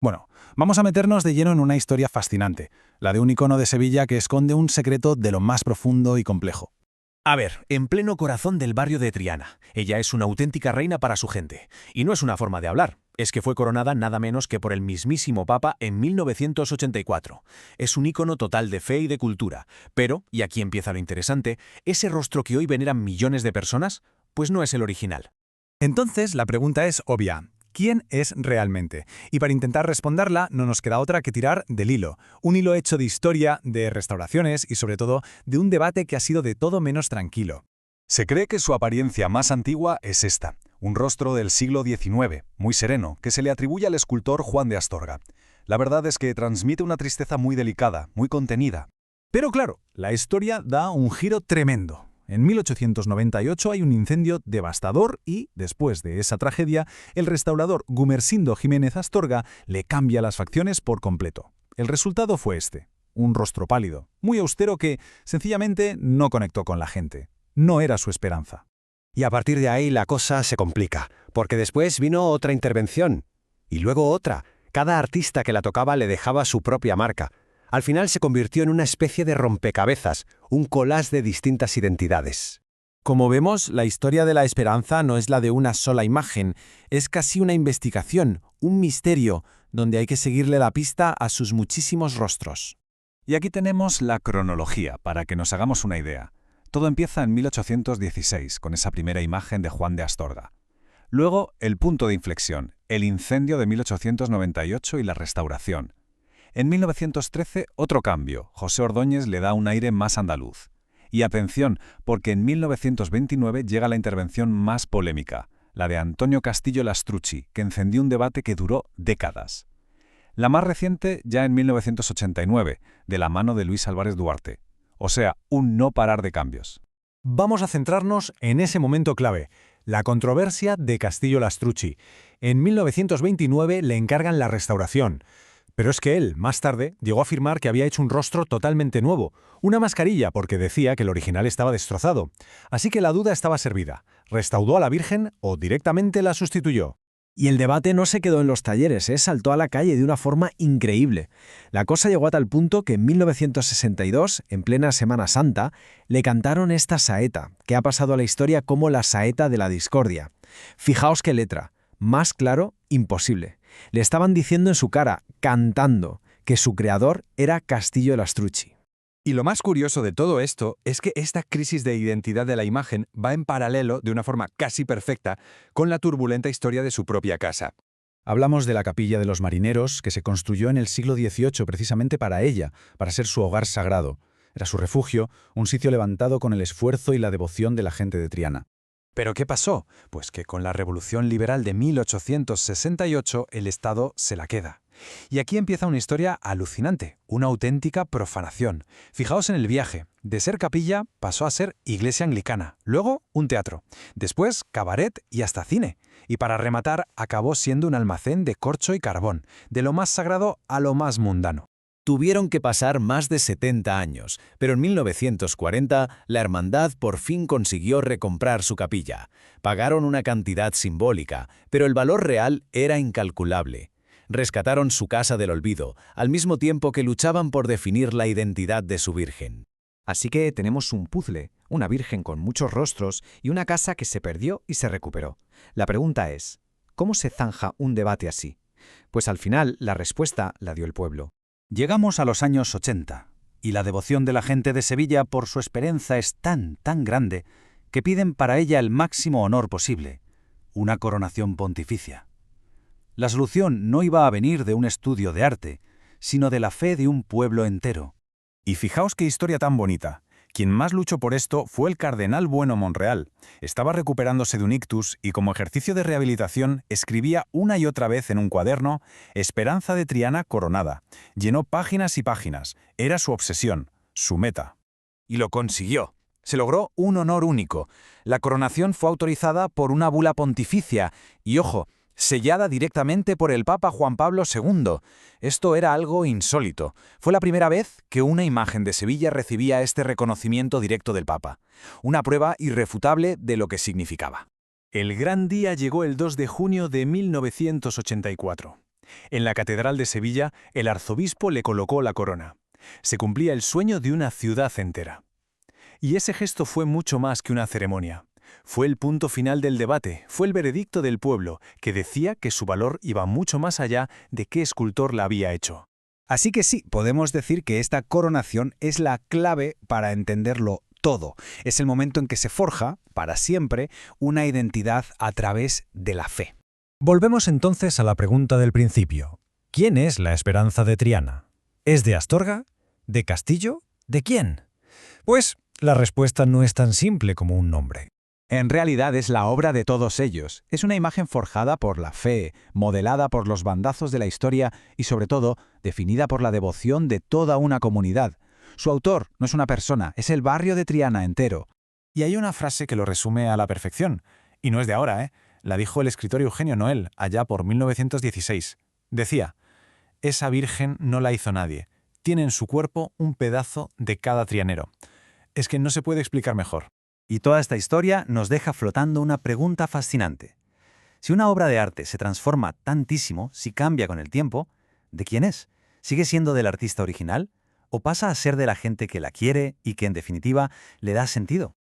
Bueno, vamos a meternos de lleno en una historia fascinante, la de un icono de Sevilla que esconde un secreto de lo más profundo y complejo. A ver, en pleno corazón del barrio de Triana. Ella es una auténtica reina para su gente. Y no es una forma de hablar, es que fue coronada nada menos que por el mismísimo Papa en 1984. Es un ícono total de fe y de cultura. Pero, y aquí empieza lo interesante, ese rostro que hoy veneran millones de personas, pues no es el original. Entonces, la pregunta es obvia. ¿Quién es realmente? Y para intentar responderla, no nos queda otra que tirar del hilo. Un hilo hecho de historia, de restauraciones y, sobre todo, de un debate que ha sido de todo menos tranquilo. Se cree que su apariencia más antigua es esta, un rostro del siglo XIX, muy sereno, que se le atribuye al escultor Juan de Astorga. La verdad es que transmite una tristeza muy delicada, muy contenida. Pero claro, la historia da un giro tremendo. En 1898 hay un incendio devastador y, después de esa tragedia, el restaurador Gumersindo Jiménez Astorga le cambia las facciones por completo. El resultado fue este, un rostro pálido, muy austero que, sencillamente, no conectó con la gente. No era su esperanza. Y a partir de ahí la cosa se complica, porque después vino otra intervención, y luego otra. Cada artista que la tocaba le dejaba su propia marca. Al final se convirtió en una especie de rompecabezas, un collage de distintas identidades. Como vemos, la historia de la esperanza no es la de una sola imagen, es casi una investigación, un misterio, donde hay que seguirle la pista a sus muchísimos rostros. Y aquí tenemos la cronología, para que nos hagamos una idea. Todo empieza en 1816, con esa primera imagen de Juan de Astorga. Luego, el punto de inflexión, el incendio de 1898 y la restauración. En 1913, otro cambio. José Ordóñez le da un aire más andaluz. Y atención, porque en 1929 llega la intervención más polémica, la de Antonio Castillo Lastrucci, que encendió un debate que duró décadas. La más reciente ya en 1989, de la mano de Luis Álvarez Duarte. O sea, un no parar de cambios. Vamos a centrarnos en ese momento clave, la controversia de Castillo Lastrucci. En 1929 le encargan la restauración. Pero es que él, más tarde, llegó a afirmar que había hecho un rostro totalmente nuevo, una mascarilla porque decía que el original estaba destrozado. Así que la duda estaba servida. ¿Restauró a la Virgen o directamente la sustituyó? Y el debate no se quedó en los talleres, saltó a la calle de una forma increíble. La cosa llegó a tal punto que en 1962, en plena Semana Santa, le cantaron esta saeta, que ha pasado a la historia como la saeta de la discordia. Fijaos qué letra, más claro, imposible. Le estaban diciendo en su cara, cantando, que su creador era Castillo Lastrucci. Y lo más curioso de todo esto es que esta crisis de identidad de la imagen va en paralelo, de una forma casi perfecta, con la turbulenta historia de su propia casa. Hablamos de la Capilla de los Marineros, que se construyó en el siglo XVIII precisamente para ella, para ser su hogar sagrado. Era su refugio, un sitio levantado con el esfuerzo y la devoción de la gente de Triana. ¿Pero qué pasó? Pues que con la Revolución Liberal de 1868 el Estado se la queda. Y aquí empieza una historia alucinante, una auténtica profanación. Fijaos en el viaje. De ser capilla pasó a ser iglesia anglicana, luego un teatro, después cabaret y hasta cine. Y para rematar acabó siendo un almacén de corcho y carbón, de lo más sagrado a lo más mundano. Tuvieron que pasar más de 70 años, pero en 1940 la hermandad por fin consiguió recomprar su capilla. Pagaron una cantidad simbólica, pero el valor real era incalculable. Rescataron su casa del olvido, al mismo tiempo que luchaban por definir la identidad de su Virgen. Así que tenemos un puzzle, una Virgen con muchos rostros y una casa que se perdió y se recuperó. La pregunta es, ¿cómo se zanja un debate así? Pues al final la respuesta la dio el pueblo. Llegamos a los años 80, y la devoción de la gente de Sevilla por su esperanza es tan grande, que piden para ella el máximo honor posible, una coronación pontificia. La solución no iba a venir de un estudio de arte, sino de la fe de un pueblo entero. Y fijaos qué historia tan bonita. Quien más luchó por esto fue el cardenal Bueno Monreal. Estaba recuperándose de un ictus y como ejercicio de rehabilitación escribía una y otra vez en un cuaderno «Esperanza de Triana coronada». Llenó páginas y páginas. Era su obsesión, su meta. Y lo consiguió. Se logró un honor único. La coronación fue autorizada por una bula pontificia y, ojo, sellada directamente por el Papa Juan Pablo II. Esto era algo insólito. Fue la primera vez que una imagen de Sevilla recibía este reconocimiento directo del Papa. Una prueba irrefutable de lo que significaba. El gran día llegó el 2 de junio de 1984. En la Catedral de Sevilla, el arzobispo le colocó la corona. Se cumplía el sueño de una ciudad entera. Y ese gesto fue mucho más que una ceremonia. Fue el punto final del debate, fue el veredicto del pueblo, que decía que su valor iba mucho más allá de qué escultor la había hecho. Así que sí, podemos decir que esta coronación es la clave para entenderlo todo. Es el momento en que se forja, para siempre, una identidad a través de la fe. Volvemos entonces a la pregunta del principio. ¿Quién es la esperanza de Triana? ¿Es de Astorga? ¿De Castillo? ¿De quién? Pues la respuesta no es tan simple como un nombre. En realidad es la obra de todos ellos. Es una imagen forjada por la fe, modelada por los bandazos de la historia y, sobre todo, definida por la devoción de toda una comunidad. Su autor no es una persona, es el barrio de Triana entero. Y hay una frase que lo resume a la perfección. Y no es de ahora, ¿eh? La dijo el escritor Eugenio Noel, allá por 1916. Decía: «Esa virgen no la hizo nadie. Tiene en su cuerpo un pedazo de cada trianero». Es que no se puede explicar mejor. Y toda esta historia nos deja flotando una pregunta fascinante. Si una obra de arte se transforma tantísimo, si cambia con el tiempo, ¿de quién es? ¿Sigue siendo del artista original? ¿O pasa a ser de la gente que la quiere y que, en definitiva, le da sentido?